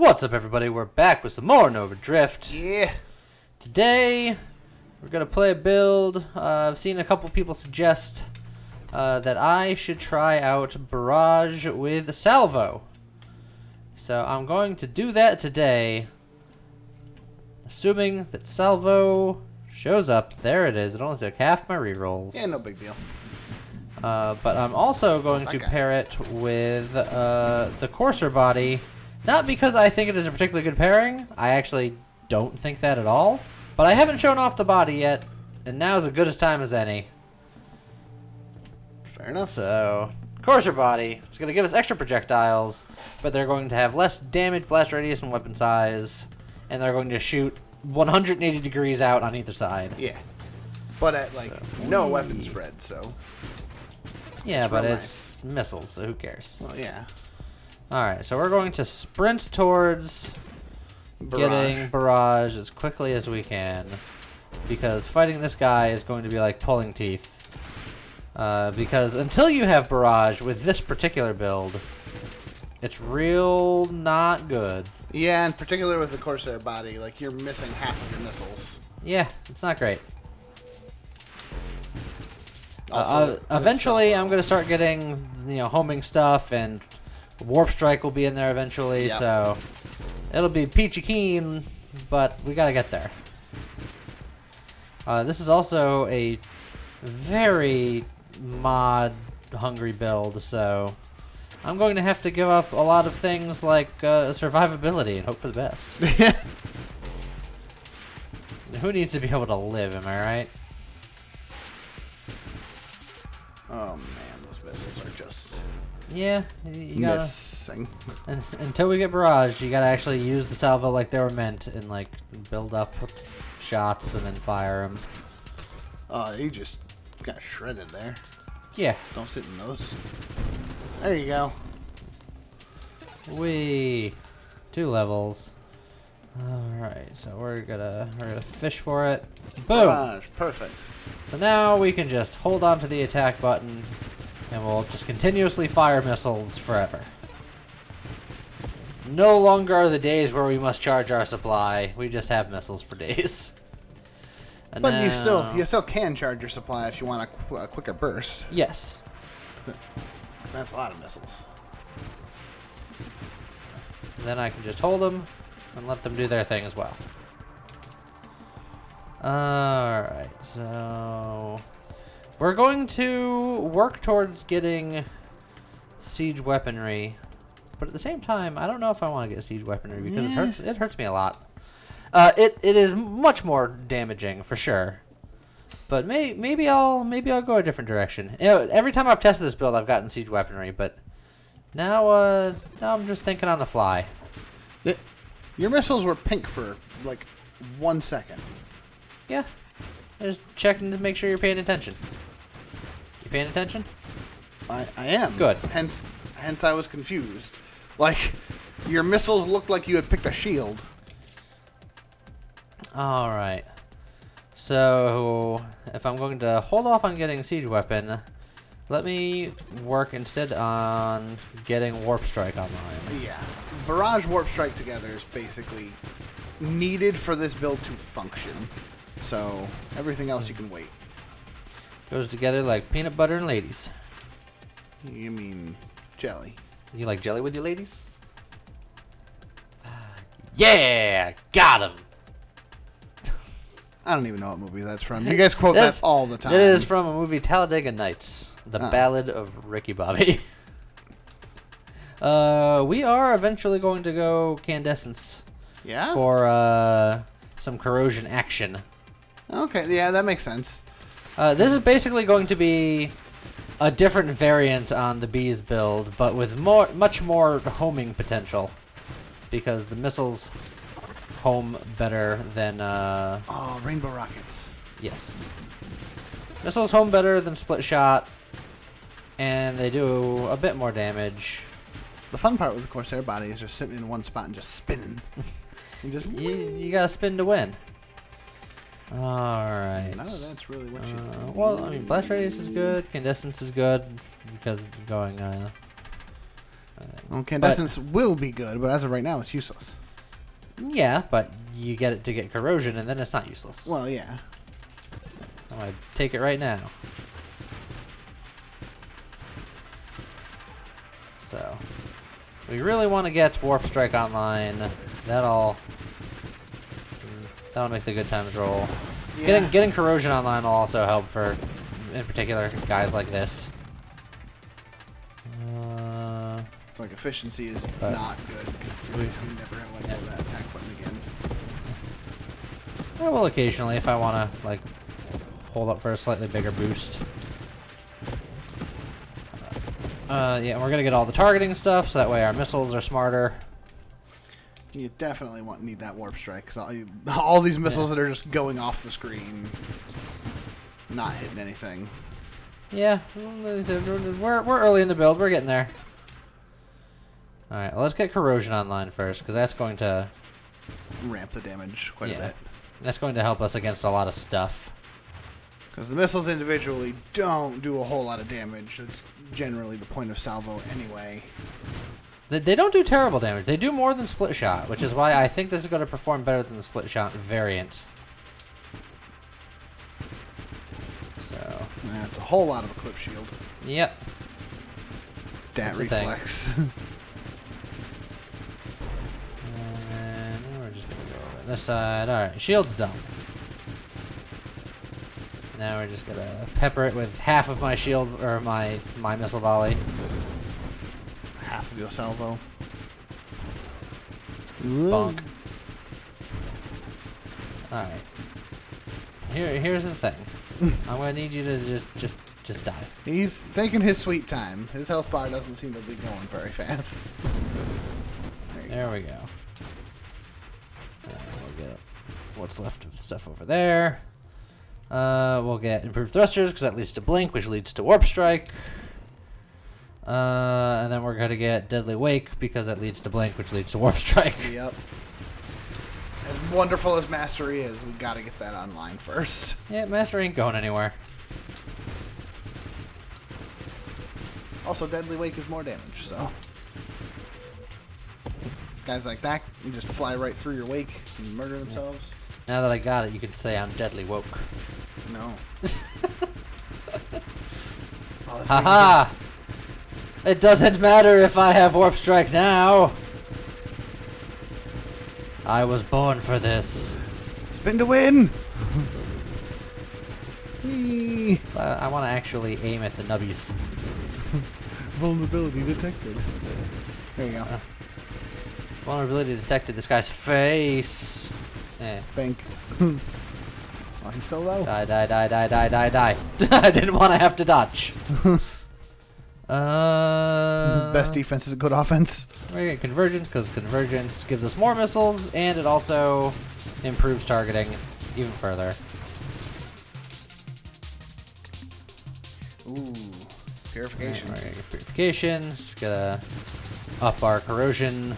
What's up, everybody? We're back with some more Nova Drift. Yeah. Today, we're going to play a build. I've seen a couple people suggest that I should try out Barrage with Salvo. So I'm going to do that today, assuming that Salvo shows up. There it is. It only took half my rerolls. Yeah, no big deal. But I'm also going to pair it with the Courser body. Not because I think it is a particularly good pairing. I actually don't think that at all. But I haven't shown off the body yet, and now is as good a time as any. Fair enough. So, Courser body. It's going to give us extra projectiles, but they're going to have less damage, blast radius, and weapon size. And they're going to shoot 180 degrees out on either side. Yeah. But at, no weapon spread, so... Yeah, but it's missiles, so who cares? Well, yeah. Alright, so we're going to sprint towards getting Barrage as quickly as we can. Because fighting this guy is going to be like pulling teeth. Because until you have Barrage with this particular build, it's real not good. Yeah, in particular with the Corsair body, like you're missing half of your missiles. Yeah, it's not great. Also, eventually, I'm going to start getting, homing stuff, and Warp Strike will be in there eventually, yep. So it'll be peachy keen, but we got to get there. This is also a very mod-hungry build, so I'm going to have to give up a lot of things like survivability and hope for the best. Who needs to be able to live, am I right? Oh man, those missiles are just you gotta, missing. Until we get Barrage, you gotta actually use the salvo like they were meant and build up shots and then fire them. Oh, you just got shredded there. Yeah. Don't sit in those. There you go. Wee. 2 levels. Alright, so we're gonna fish for it. Boom! Barrage, perfect. So now we can just hold on to the attack button and we'll just continuously fire missiles forever. No longer are the days where we must charge our supply. We just have missiles for days. And but you still can charge your supply if you want a quicker burst. Yes. That's a lot of missiles. Then I can just hold them and let them do their thing as well. Alright, so we're going to work towards getting siege weaponry, but at the same time, I don't know if I want to get siege weaponry because it hurts me a lot. It is much more damaging for sure, but maybe I'll go a different direction. Every time I've tested this build, I've gotten siege weaponry, but now I'm just thinking on the fly. Your missiles were pink for like 1 second. Yeah, just checking to make sure you're paying attention. You paying attention? I am. Good. Hence I was confused. Like, your missiles looked like you had picked a shield. Alright. So, if I'm going to hold off on getting Siege Weapon, let me work instead on getting Warp Strike online. Yeah. Barrage Warp Strike together is basically needed for this build to function. So, everything else you can wait. Goes together like peanut butter and ladies. You mean jelly? You like jelly with your ladies? Yeah! Got him! I don't even know what movie that's from. You guys quote that all the time. It is from a movie, Talladega Nights. The Ballad of Ricky Bobby. We are eventually going to go Candescence. Yeah? For some corrosion action. Okay, yeah, that makes sense. This is basically going to be a different variant on the Bees build, but with much more homing potential. Because the missiles home better than... Oh, Rainbow Rockets. Yes. Missiles home better than Split Shot, and they do a bit more damage. The fun part with the Corsair body is just sitting in one spot and just spinning. You gotta spin to win. Alright. No, that's really what you do. Well, I mean, Blast Radius is good, Candescence is good, because going Well, incandescence will be good, but as of right now, it's useless. Yeah, but you get it to get corrosion, and then it's not useless. Well, yeah. I'm gonna take it right now. So, we really want to get Warp Strike online. That'll make the good times roll. Yeah. Getting corrosion online will also help for, in particular, guys like this. It's like efficiency is not good because you're basically never gonna let go of that attack button again. I will occasionally if I want to like hold up for a slightly bigger boost. Yeah, we're gonna get all the targeting stuff, so that way our missiles are smarter. You definitely need that warp strike, because all these missiles that are just going off the screen, not hitting anything. Yeah, we're early in the build. We're getting there. All right, well, let's get corrosion online first, because that's going to ramp the damage quite a bit. That's going to help us against a lot of stuff. Because the missiles individually don't do a whole lot of damage. It's generally the point of salvo anyway. They don't do terrible damage. They do more than split shot, which is why I think this is going to perform better than the split shot variant. So that's a whole lot of Eclipse Shield. Yep. Dat reflex. And we're just going to go over this side. Alright, shield's done. Now we're just going to pepper it with half of my shield, or my missile volley. Half of your salvo. Bonk. Alright. Here's the thing. I'm gonna need you to just die. He's taking his sweet time. His health bar doesn't seem to be going very fast. There we go. We'll get what's left of stuff over there. We'll get improved thrusters, because that leads to blink, which leads to warp strike. And then we're gonna get deadly wake, because that leads to blink, which leads to warp strike. Yep. As wonderful as mastery is, we gotta get that online first. Yeah, mastery ain't going anywhere. Also, deadly wake is more damage, so guys like that can just fly right through your wake and murder themselves. Now that I got it, you can say I'm deadly woke. No. Haha! It doesn't matter if I have warp strike now. I was born for this. Spin to win. I want to actually aim at the nubbies. Vulnerability detected. There you go. Vulnerability detected. This guy's face. Think. Oh, he's so low. Die, die, die, die, die, die, die. I didn't want to have to dodge. Best defense is a good offense. We get convergence, because convergence gives us more missiles, and it also improves targeting even further. Ooh, purification. We're gonna get purification. Just gotta up our corrosion.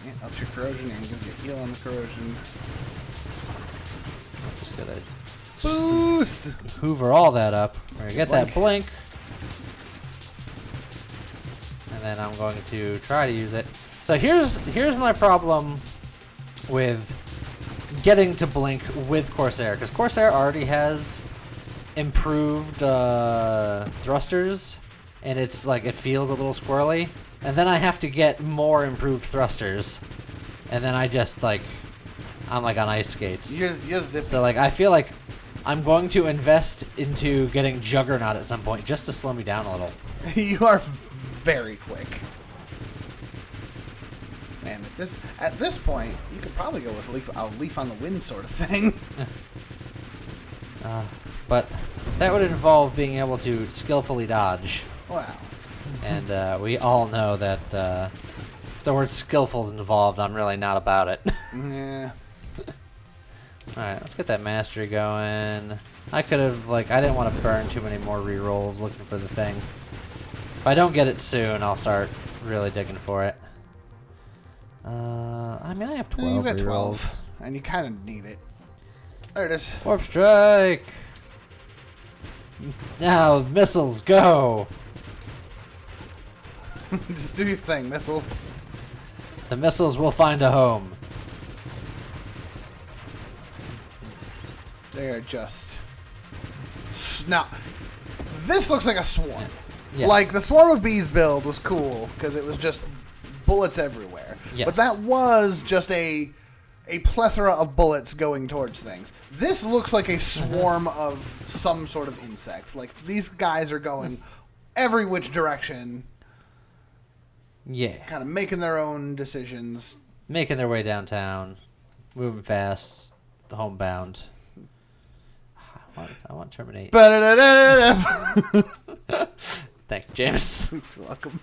Yeah, ups your corrosion and gives you a heal on the corrosion. Just gotta boost. Hoover all that up. We're gonna get that blink. And then I'm going to try to use it. So here's my problem with getting to blink with Corsair, because Corsair already has improved thrusters, and it's like it feels a little squirrely. And then I have to get more improved thrusters, and then I just like I'm like on ice skates. You're zipping. So like I feel like I'm going to invest into getting Juggernaut at some point just to slow me down a little. You are very quick. Man, at this point, you could probably go with leaf on the wind sort of thing. But that would involve being able to skillfully dodge. Wow. And we all know that if the word skillful's involved, I'm really not about it. Yeah. Alright, let's get that mastery going. I could have, I didn't want to burn too many more rerolls looking for the thing. If I don't get it soon, I'll start really digging for it. I mean, I have 12 You got rerolls. 12, and you kind of need it. There it is. Warp strike! Now, missiles, go! Just do your thing, missiles. The missiles will find a home. They're just... Now, this looks like a swarm. Yes. Like, the Swarm of Bees build was cool, because it was just bullets everywhere. Yes. But that was just a plethora of bullets going towards things. This looks like a swarm of some sort of insect. Like, these guys are going every which direction. Yeah. Kind of making their own decisions. Making their way downtown. Moving fast. The homebound. I want to terminate. Thank you, James. You're welcome.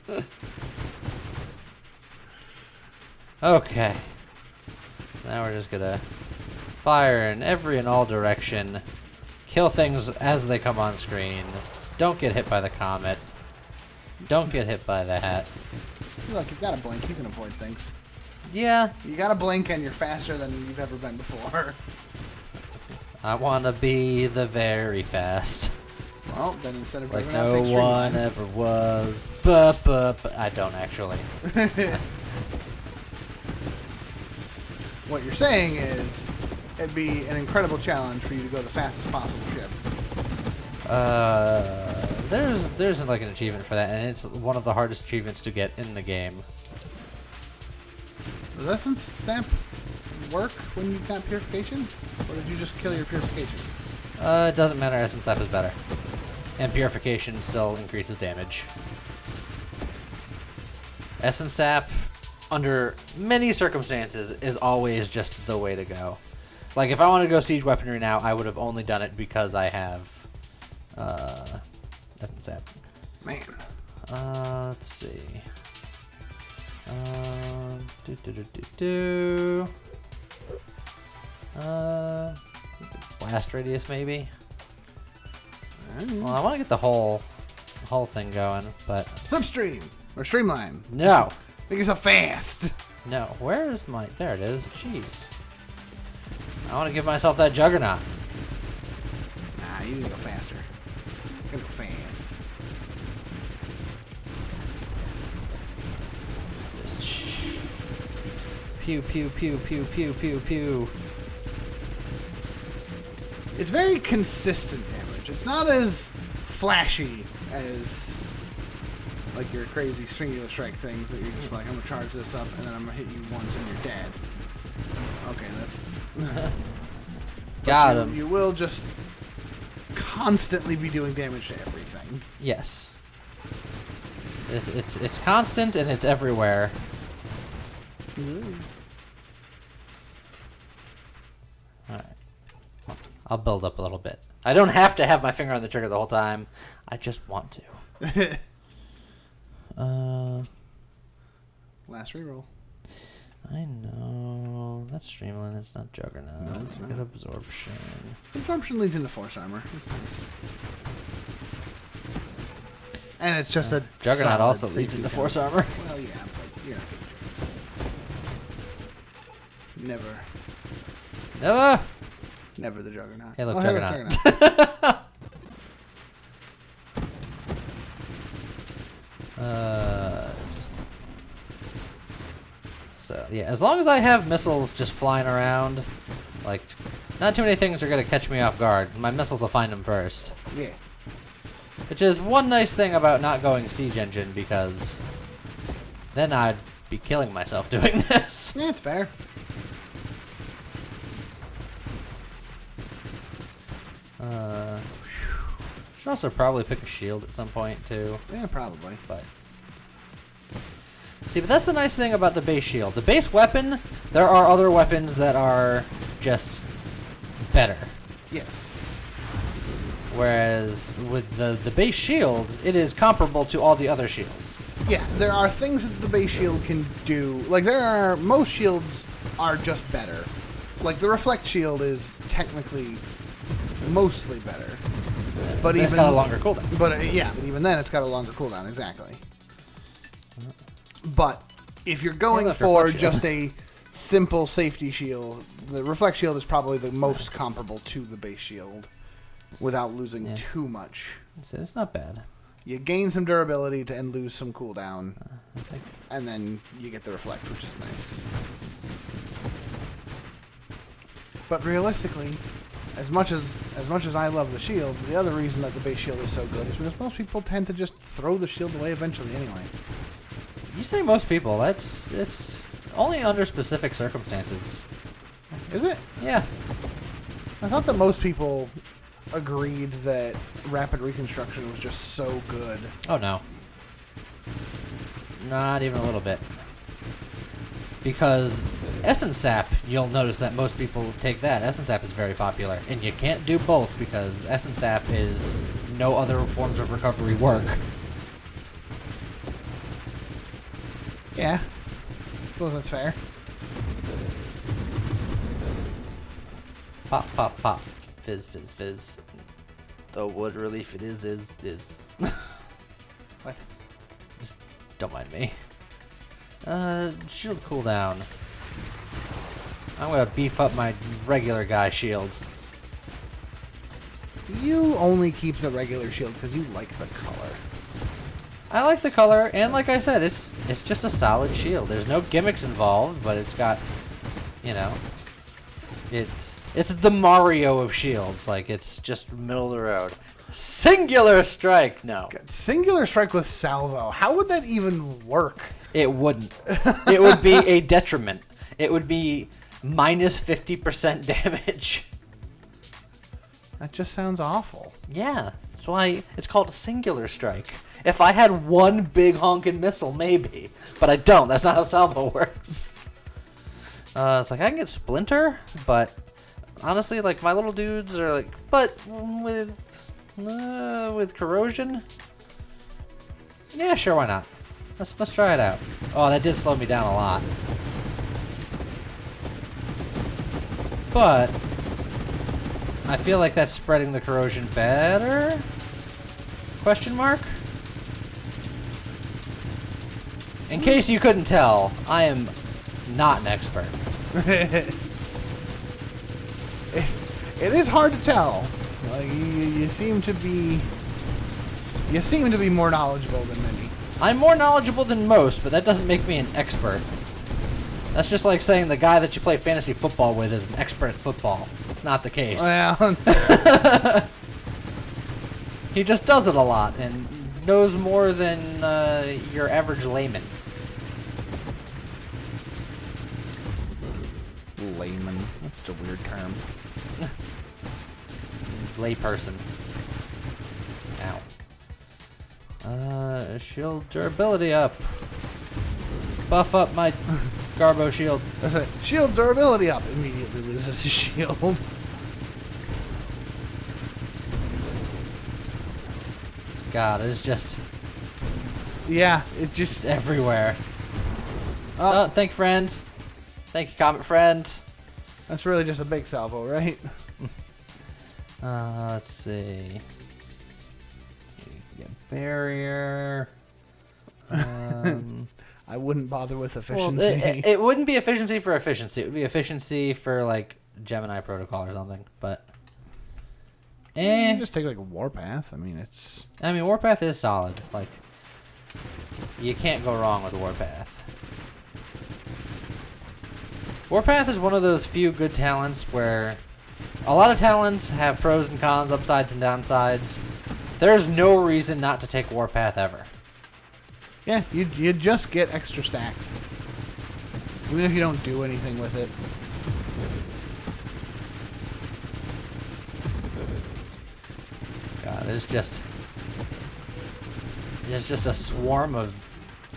Okay. So now we're just gonna fire in every and all direction. Kill things as they come on screen. Don't get hit by the comet. Don't get hit by the hat. Look, you've got to blink. You can avoid things. Yeah. You got to blink and you're faster than you've ever been before. I want to be the very fast. Well, then instead of Like driving out, no take one ever was. But I don't actually. What you're saying is, it'd be an incredible challenge for you to go the fastest possible ship. There's like an achievement for that, and it's one of the hardest achievements to get in the game. Does Essence Sap work when you've got purification? Or did you just kill your purification? It doesn't matter, Essence Sap is better. And Purification still increases damage. Essence Sap, under many circumstances, is always just the way to go. Like, if I want to go Siege Weaponry now, I would have only done it because I have Essence Sap. Man. Let's see. Blast radius, maybe. Well, I want to get the whole thing going, but Substream or Streamline. no, Make yourself fast. no. Where is my? There it is. Jeez. I want to give myself that Juggernaut. Nah, you need to go faster. You gotta go fast. Just pew pew pew pew pew pew pew. It's very consistent damage. It's not as flashy as like your crazy singular strike things that you're just like, I'm gonna charge this up and then I'm gonna hit you once and you're dead. Okay, that's Got him. You will just constantly be doing damage to everything. Yes. It's constant and it's everywhere. Alright. I'll build up a little bit. I don't have to have my finger on the trigger the whole time. I just want to. Last reroll. I know. That's Streamline, that's not Juggernaut. No, it's not. Get Absorption. Absorption leads into Force Armor. It's nice. And it's just a Juggernaut solid also leads safety into count. Force Armor. Well, yeah, but you're not getting Never. Never! Never the Juggernaut. Hey, look, Oh, Juggernaut. Just so yeah, as long as I have missiles just flying around, like, not too many things are gonna catch me off guard. My missiles will find them first. Yeah. Which is one nice thing about not going Siege Engine, because then I'd be killing myself doing this. Yeah, it's fair. Should also probably pick a shield at some point too. Yeah, probably. But see, but that's the nice thing about the base shield. The base weapon, there are other weapons that are just better. Yes. Whereas with the base shield, it is comparable to all the other shields. Yeah, there are things that the base shield can do. Like, most shields are just better. Like, the reflect shield is technically mostly better. But it's got a longer cooldown. But yeah, but even then, it's got a longer cooldown, exactly. But if you're going that's for reflect just a simple safety shield, the reflect shield is probably the most comparable to the base shield, without losing too much. It's not bad. You gain some durability and lose some cooldown. I think. And then you get the reflect, which is nice. But realistically, as much as I love the shields, the other reason that the base shield is so good is because most people tend to just throw the shield away eventually anyway. You say most people. It's only under specific circumstances. Is it? Yeah. I thought that most people agreed that rapid reconstruction was just so good. Oh no. Not even a little bit. Because Essence Sap, you'll notice that most people take that. Essence Sap is very popular. And you can't do both because Essence Sap is no other forms of recovery work. Yeah. I suppose that's fair. Pop, pop, pop. Fizz, fizz, fizz. Though what relief it is. What? Just don't mind me. Shield cooldown. I'm gonna beef up my regular guy shield. You only keep the regular shield because you like the color. I like the color, and like I said, it's just a solid shield. There's no gimmicks involved, but it's got, you know, it's the Mario of shields. Like, it's just middle of the road. Singular strike! No. Singular strike with salvo. How would that even work? It wouldn't. It would be a detriment. It would be minus 50% damage. That just sounds awful. Yeah, that's why it's called a singular strike. If I had one big honking missile, maybe. But I don't. That's not how salvo works. It's like, I can get Splinter, but honestly, like, my little dudes are like, but with corrosion? Yeah, sure, why not? Let's try it out. Oh, that did slow me down a lot. But I feel like that's spreading the corrosion better? Question mark? In case you couldn't tell, I am not an expert. It is hard to tell. Like, you seem to be more knowledgeable than many. I'm more knowledgeable than most, but that doesn't make me an expert. That's just like saying the guy that you play fantasy football with is an expert at football. It's not the case. Well, he just does it a lot and knows more than your average layman. layman. That's such a weird term. Layperson. Ow. Shield durability up. Buff up my Garbo shield. That's it. Shield durability up. Immediately loses his shield. God, it's just Yeah, it just everywhere. Oh, thank you, friend. Thank you, Comet friend. That's really just a big salvo, right? Let's see. Get barrier. I wouldn't bother with Well, efficiency. it wouldn't be efficiency for efficiency. It would be efficiency for, like, Gemini Protocol or something. But, You just take like a warpath. I mean, it's. I mean, Warpath is solid. Like, you can't go wrong with Warpath. Warpath is one of those few good talents where a lot of talents have pros and cons, upsides and downsides. There's no reason not to take Warpath ever. Yeah, you just get extra stacks, even if you don't do anything with it. God, it's just a swarm of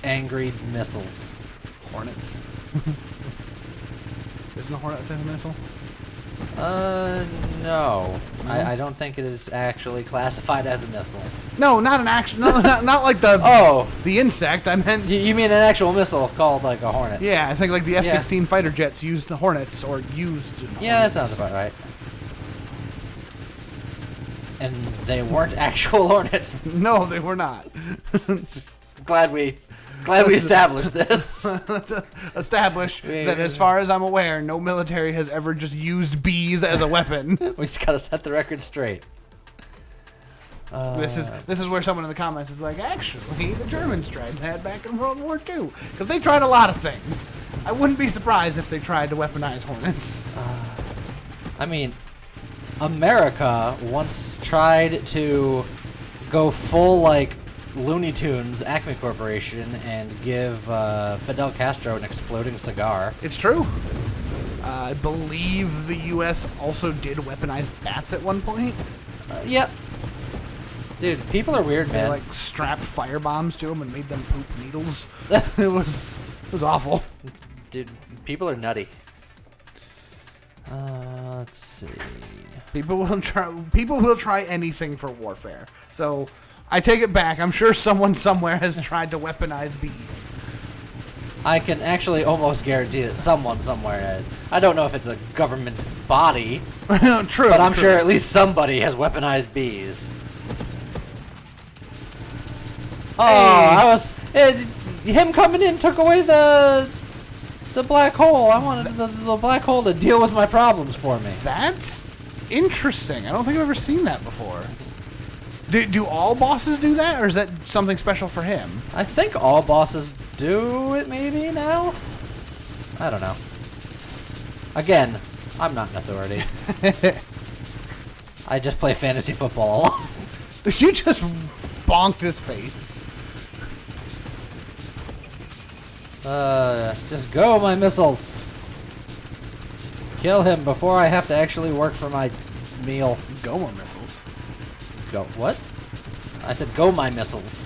angry missiles. Hornets. Isn't a hornet a type of missile? No. No? I don't think it is actually classified as a missile. No, not an actual. Not like the the insect. I meant. You mean an actual missile called like a hornet? Yeah, I think like the F-16 fighter jets used the hornets or used. Yeah, that hornets. sounds about right. And they weren't actual hornets. No, they were not. Glad we established this. Establish that, as far as I'm aware, no military has ever just used bees as a weapon. We just gotta set the record straight. This is where someone in the comments is like, actually, the Germans tried that back in World War II. Because they tried a lot of things. I wouldn't be surprised if they tried to weaponize Hornets. I mean, America once tried to go full, like, Looney Tunes Acme Corporation and give Fidel Castro an exploding cigar. It's true. I believe the U.S. also did weaponize bats at one point. Yep. Dude, people are weird, man. They like strapped fire bombs to them and made them poop needles. It was awful. Dude, people are nutty. Let's see. People will try anything for warfare. So I take it back. I'm sure someone somewhere has tried to weaponize bees. I can actually almost guarantee that someone somewhere has. I don't know if it's a government body. True. But I'm sure at least somebody has weaponized bees. Oh, him coming in took away the black hole. I wanted the black hole to deal with my problems for me. That's interesting. I don't think I've ever seen that before. Do all bosses do that, or is that something special for him? I think all bosses do it maybe now? I don't know. Again, I'm not an authority. I just play fantasy football. You just bonked his face. Just go, my missiles. Kill him before I have to actually work for my meal. Go more missiles. Go, what? I said go, my missiles.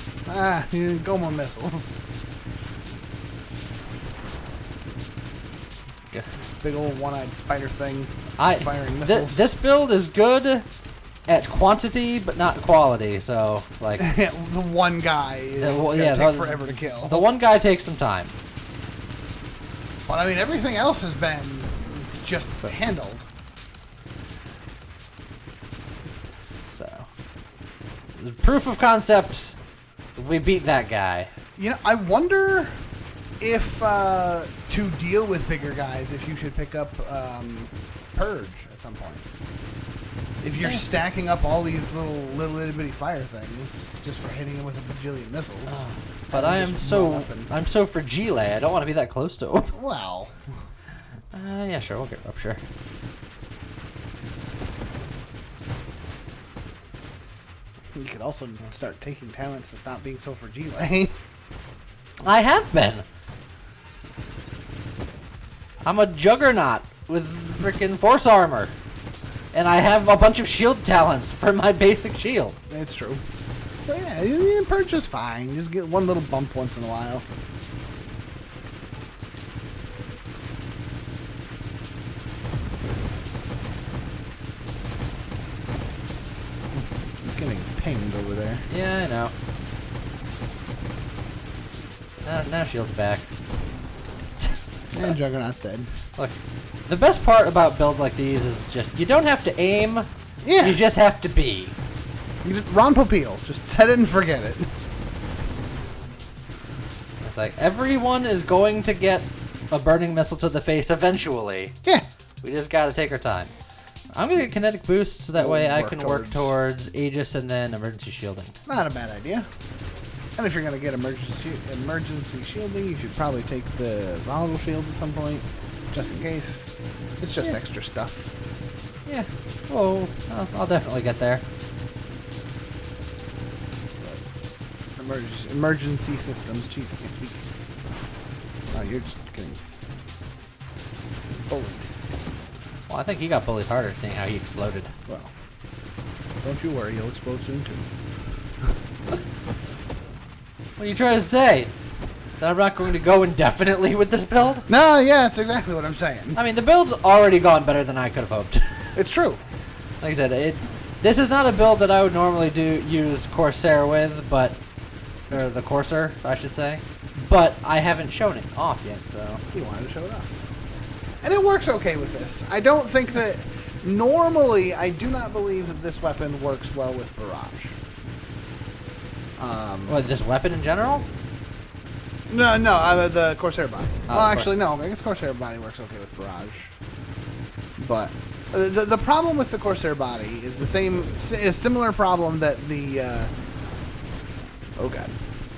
Go more missiles. Big old one-eyed spider thing firing missiles. This build is good at quantity, but not quality, so, like... The one guy is gonna take forever to kill. The one guy takes some time. But, I mean, everything else has been just handled. So, the proof of concept, we beat that guy. You know, I wonder if, to deal with bigger guys, if you should pick up, Purge at some point. If you're stacking up all these little itty bitty fire things just for hitting him with a bajillion missiles. But I'm so fragile. I don't want to be that close to him. Well. Yeah, sure. We'll get up, sure. You could also start taking talents to stop being so fragile. I have been. I'm a juggernaut with freaking force armor. And I have a bunch of shield talents for my basic shield. That's true. So yeah, Purge is fine. Just get one little bump once in a while. He's getting pinged over there. Yeah, I know. Now shield's back. And Juggernaut's dead. Look, the best part about builds like these is just, you don't have to aim, yeah. You just have to be. Ron Popeil, just set it and forget it. It's like, everyone is going to get a burning missile to the face eventually. Yeah. We just gotta take our time. I'm gonna get kinetic boosts so that way I can work towards Aegis and then emergency shielding. Not a bad idea. And if you're going to get emergency shielding, you should probably take the volatile shields at some point, just in case. It's just extra stuff. Yeah. Oh, I'll definitely get there. Emergency systems. Jeez, I can't speak. Oh, you're just getting bullied. Well, I think he got bullied harder seeing how he exploded. Well, don't you worry, you'll explode soon too. What are you trying to say? That I'm not going to go indefinitely with this build? No, yeah, that's exactly what I'm saying. I mean, the build's already gone better than I could have hoped. It's true. Like I said, this is not a build that I would normally use Corsair with, or the Corsair, I should say. But I haven't shown it off yet, so... You wanted to show it off. And it works okay with this. I don't think that... Normally, I do not believe that this weapon works well with Barrage. What, this weapon in general? No, the Corsair body. Well, actually, no. I guess Corsair body works okay with Barrage. But The problem with the Corsair body is similar problem that the oh god,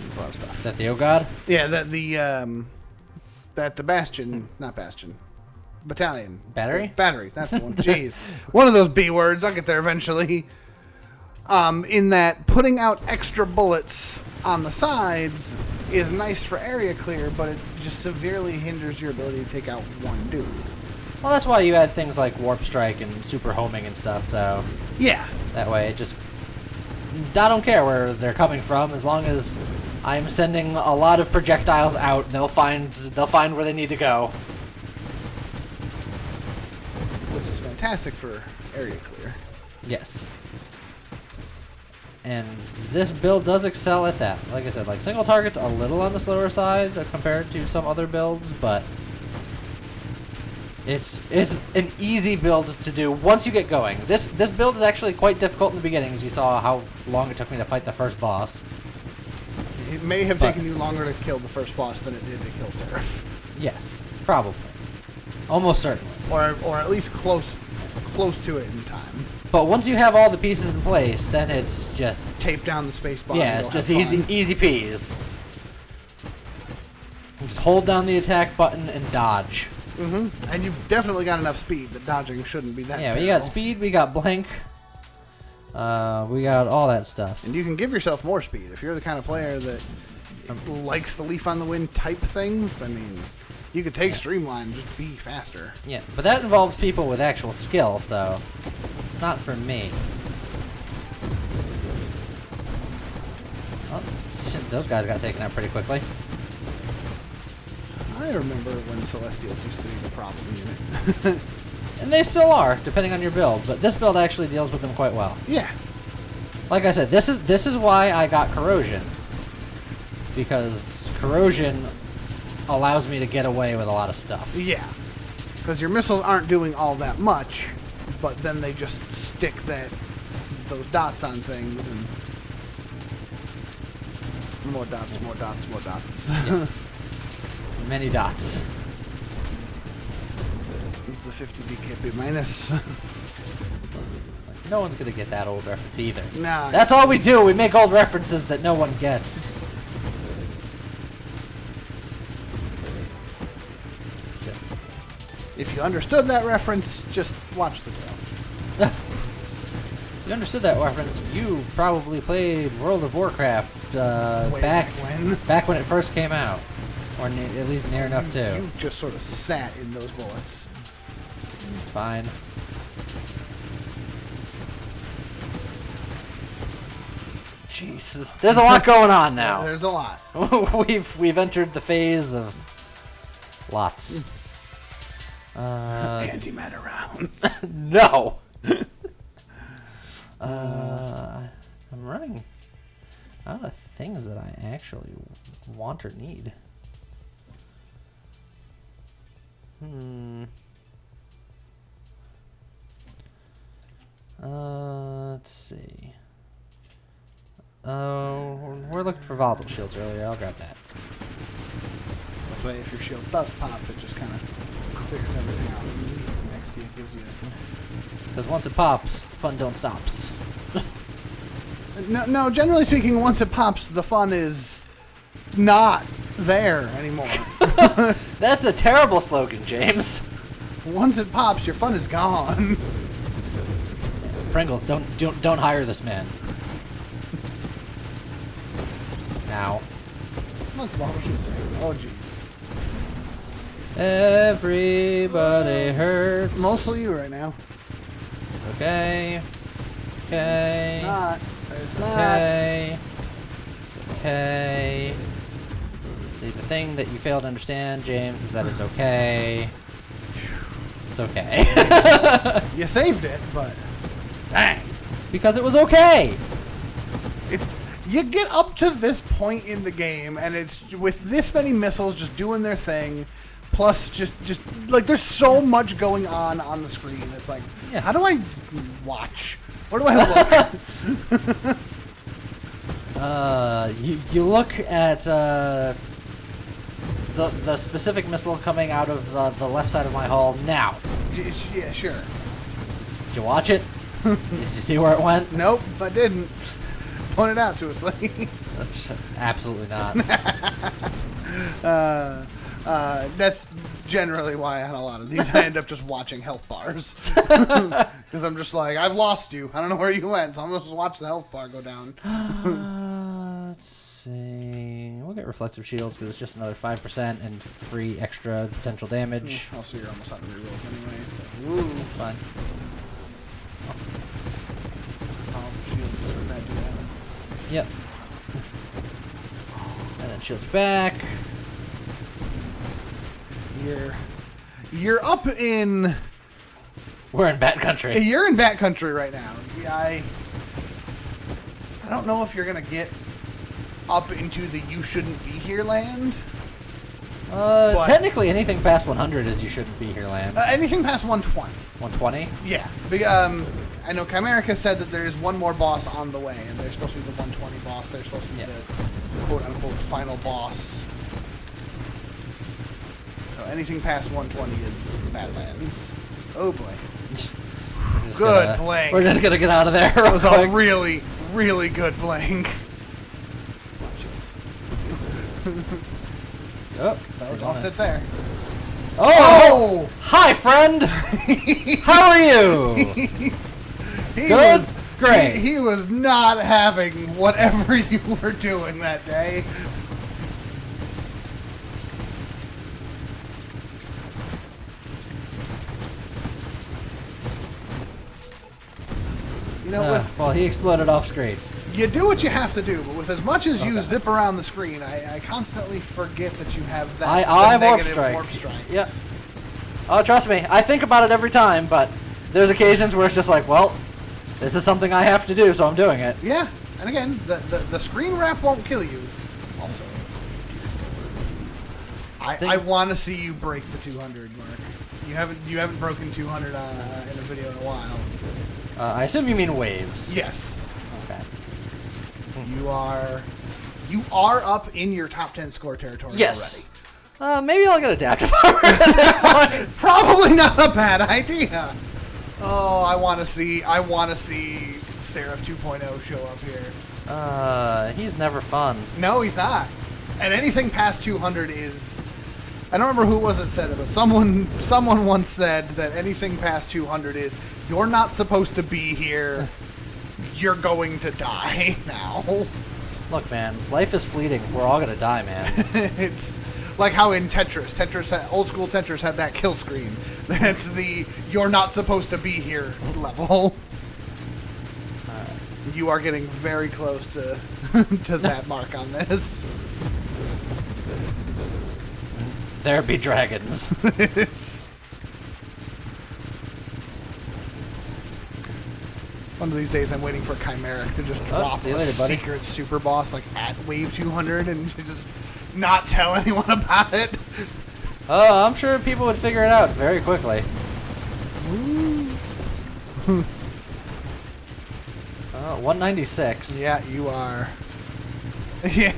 that's a lot of stuff. Is that the Oh God? Yeah, that the Bastion, not Bastion, Battalion. Battery? Battery, that's the one. Jeez. One of those B words, I'll get there eventually. In that putting out extra bullets on the sides is nice for area clear, but it just severely hinders your ability to take out one dude. Well, that's why you add things like Warp Strike and Super Homing and stuff, so... Yeah. That way, it just... I don't care where they're coming from, as long as I'm sending a lot of projectiles out, they'll find where they need to go. Which is fantastic for area clear. Yes. And this build does excel at that. Like I said, like single target's a little on the slower side compared to some other builds, but it's an easy build to do once you get going. This build is actually quite difficult in the beginning, as you saw how long it took me to fight the first boss. It may have taken you longer to kill the first boss than it did to kill Seraph. Yes, probably. Almost certainly. Or at least close to it in time. But once you have all the pieces in place, then it's just... Tape down the space bar. Yeah, it's just easy peas. Just hold down the attack button and dodge. Mm-hmm. And you've definitely got enough speed that dodging shouldn't be that Yeah, terrible. we got speed, we got blink. We got all that stuff. And you can give yourself more speed. If you're the kind of player that likes the Leaf on the Wind type things, I mean, you could take Streamline and just be faster. Yeah, but that involves people with actual skill, so it's not for me. Oh, shit, those guys got taken out pretty quickly. I remember when Celestials used to be the problem unit. And they still are, depending on your build, but this build actually deals with them quite well. Yeah. Like I said, this is why I got Corrosion. Because Corrosion allows me to get away with a lot of stuff. Yeah. Because your missiles aren't doing all that much, but then they just stick those dots on things and more dots, more dots, more dots. Yes. Many dots. It's a 50 DKP minus. No one's gonna get that old reference either. Nah. That's all we do. We make old references that no one gets. Just. If you understood that reference, just watch the tail. If you understood that reference, you probably played World of Warcraft back when it first came out, or at least near enough to. You just sort of sat in those bullets. Fine. Jesus, there's a lot going on now. There's a lot. we've entered the phase of lots. Antimatter rounds. No. I'm running out of things that I actually want or need. Let's see. Oh, we're looking for volatile shields earlier. I'll grab that. This way, if your shield does pop, it just kind of clears everything out immediately next to you. It gives you. Because once it pops, the fun don't stops. No, generally speaking, once it pops, the fun is not there anymore. That's a terrible slogan, James. Once it pops, your fun is gone. Pringles, don't hire this man. Now. Oh, jeez. Everybody hurts. Mostly you right now. It's okay. It's okay. It's not. It's not. Okay. It's okay. See, the thing that you fail to understand, James, is that it's okay. It's okay. You saved it, but dang. It's because it was okay. You get up to this point in the game, and it's with this many missiles just doing their thing, plus just like there's so much going on the screen. It's like, yeah. How do I watch? Where do I look? You look at the specific missile coming out of the left side of my hull now. Yeah, sure. Did you watch it? Did you see where it went? Nope, I didn't. Point it out to us, lady. That's absolutely not. That's generally why on a lot of these I end up just watching health bars. Because I'm just like, I've lost you. I don't know where you went, so I'm going to just watch the health bar go down. Let's see. We'll get reflective shields because it's just another 5% and free extra potential damage. Also, you're almost out of rerolls anyway, so. Ooh. Fine. Powerful shields isn't that bad. Yep. And then shields back. You're up in. We're in Bat Country. You're in Bat Country right now. Yeah, I don't know if you're gonna get up into the you shouldn't be here land. Technically, anything past 100 is you shouldn't be here land. Anything past 120. 120? Yeah. I know Chimeric has said that there is one more boss on the way, and they're supposed to be the 120 boss. They're supposed to be the quote-unquote final boss. So anything past 120 is Badlands. Oh boy. Good blank. We're just gonna get out of there. That was a really, really good blank. Oh, Don't sit there. Oh! Hi, friend! How are you? Great. He was not having whatever you were doing that day. You know, well, he exploded off screen. You do what you have to do, but with as much as you zip around the screen, I constantly forget that you have that I warp negative strike. Yeah. Oh, trust me, I think about it every time, but there's occasions where it's just like, well, this is something I have to do, so I'm doing it. Yeah, and again, the screen wrap won't kill you. Also, I want to see you break the 200 mark. You haven't broken 200 in a video in a while. I assume you mean waves. Yes. Okay. You are up in your top 10 score territory yes. already. Maybe I'll get adaptive armor at this point. Probably not a bad idea. Oh, I want to see Seraph 2.0 show up here. He's never fun. No, he's not. And anything past 200 is. I don't remember who it was that said it, but someone once said that anything past 200 is you're not supposed to be here. You're going to die now. Look, man, life is fleeting. We're all gonna die, man. It's like how in Tetris, old school Tetris had that kill screen. That's the you're not supposed to be here level. You are getting very close to to that mark on this. There be dragons. One of these days I'm waiting for Chimeric to just drop see you later, buddy. secret super boss like at wave 200 and just not tell anyone about it. Oh, I'm sure people would figure it out very quickly. 196. Yeah, you are. Yeah,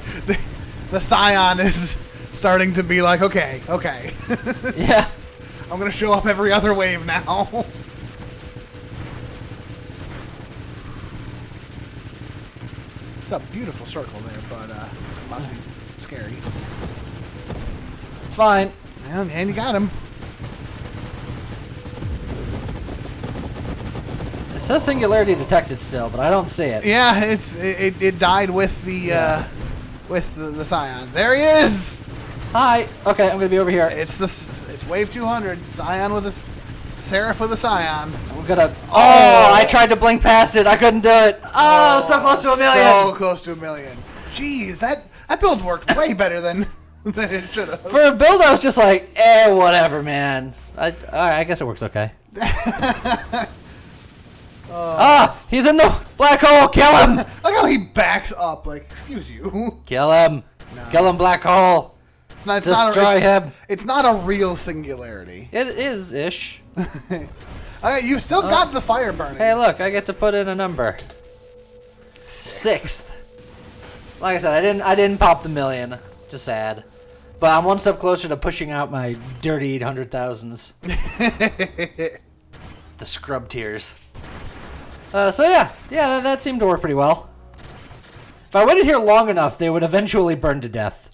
the Scion is starting to be like, okay. Yeah. I'm going to show up every other wave now. It's a beautiful circle there, but it's about to be scary. It's fine. And you got him. It says singularity detected still, but I don't see it. Yeah, it died with the the Scion. There he is. Hi. Okay, I'm gonna be over here. It's wave 200. Scion with a Seraph with a Scion. I'm gonna. Oh! I tried to blink past it. I couldn't do it. Oh, so close to a million. So close to a million. Jeez, that build worked way better than it should have. For a build, I was just like, whatever, man. I guess it works okay. He's in the black hole. Kill him. Look how he backs up. Like, excuse you. Kill him. No. Kill him, black hole. No, Destroy him. It's not a real singularity. It is ish. You've still got the fire burning. Hey, look, I get to put in a number. 6th. Like I said, I didn't pop the million. Just sad. But I'm one step closer to pushing out my dirty 800,000s. The scrub tears. So yeah, that seemed to work pretty well. If I waited here long enough, they would eventually burn to death.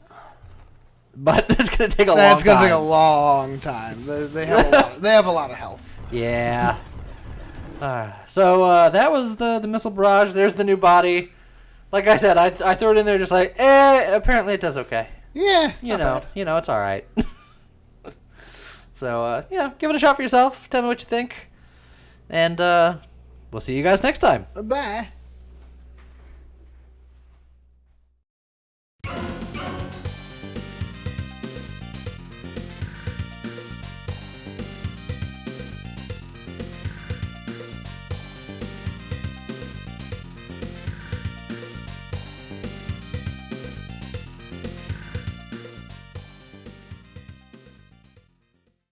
But it's gonna take a long time. That's gonna take a long time. They have a lot of health. Yeah. So that was the missile barrage. There's the new body. Like I said, I threw it in there just like, apparently it does okay. Yeah, You know, it's all right. So yeah, give it a shot for yourself. Tell me what you think, and we'll see you guys next time. Bye.